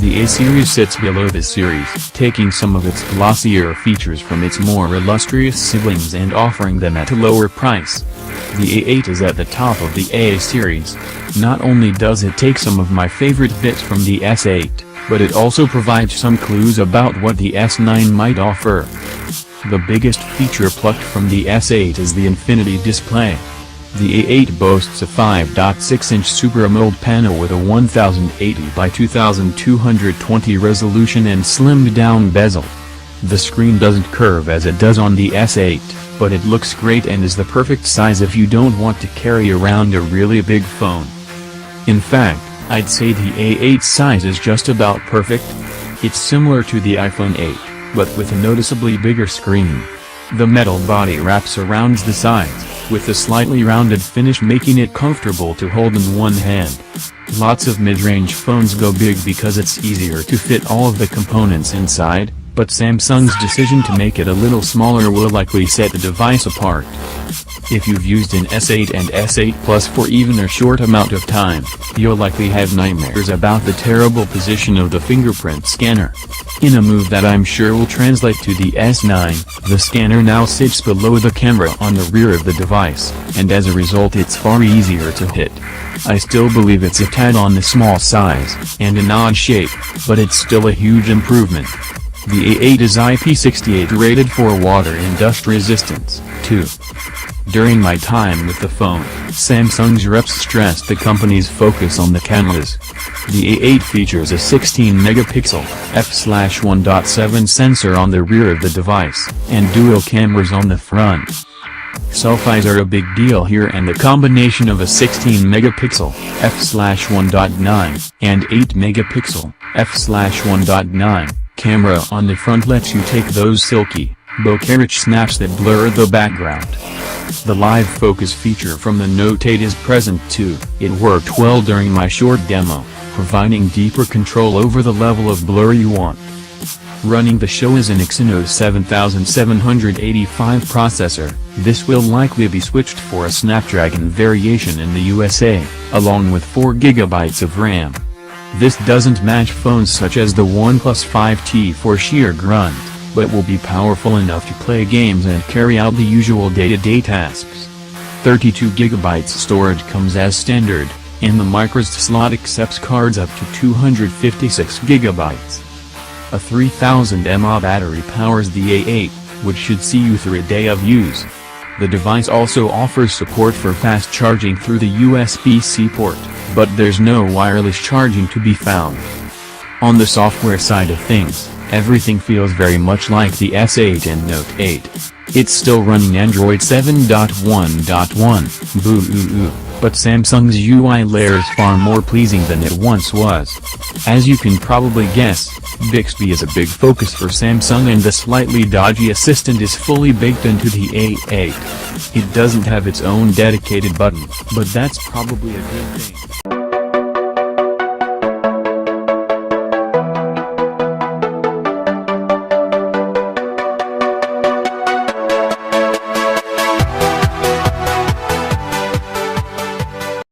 The A series sits below this series, taking some of its glossier features from its more illustrious siblings and offering them at a lower price. The A8 is at the top of the A series. Not only does it take some of my favorite bits from the S8, but it also provides some clues about what the S9 might offer. The biggest feature plucked from the S8 is the infinity display. The A8 boasts a 5.6-inch Super AMOLED panel with a 1080 by 2220 resolution and slimmed-down bezel. The screen doesn't curve as it does on the S8, but it looks great and is the perfect size if you don't want to carry around a really big phone. In fact, I'd say the A8 size is just about perfect. It's similar to the iPhone 8, but with a noticeably bigger screen. The metal body wrap surrounds the sides, with a slightly rounded finish making it comfortable to hold in one hand. Lots of mid-range phones go big because it's easier to fit all of the components inside, but Samsung's decision to make it a little smaller will likely set the device apart. If you've used an S8 and S8 Plus for even a short amount of time, you'll likely have nightmares about the terrible position of the fingerprint scanner. In a move that I'm sure will translate to the S9, the scanner now sits below the camera on the rear of the device, and as a result it's far easier to hit. I still believe it's a tad on the small size, and an odd shape, but it's still a huge improvement. The A8 is IP68 rated for water and dust resistance, too. During my time with the phone, Samsung's reps stressed the company's focus on the cameras. The A8 features a 16-megapixel f/1.7 sensor on the rear of the device, and dual cameras on the front. Selfies are a big deal here, and the combination of a 16-megapixel f/1.9 and 8-megapixel f/1.9 camera on the front lets you take those silky, bokeh-rich snaps that blur the background. The live focus feature from the Note 8 is present too. It worked well during my short demo, providing deeper control over the level of blur you want. Running the show is an Exynos 7785 processor. This will likely be switched for a Snapdragon variation in the USA, along with 4GB of RAM. This doesn't match phones such as the OnePlus 5T for sheer grunt, but will be powerful enough to play games and carry out the usual day-to-day tasks. 32GB storage comes as standard, and the microSD slot accepts cards up to 256GB. A 3000 mAh battery powers the A8, which should see you through a day of use. The device also offers support for fast charging through the USB-C port, but there's no wireless charging to be found. On the software side of things, everything feels very much like the S8 and Note 8. It's still running Android 7.1.1, boo-oo-oo, but Samsung's UI layer is far more pleasing than it once was. As you can probably guess, Bixby is a big focus for Samsung, and the slightly dodgy assistant is fully baked into the A8. It doesn't have its own dedicated button, but that's probably a good thing.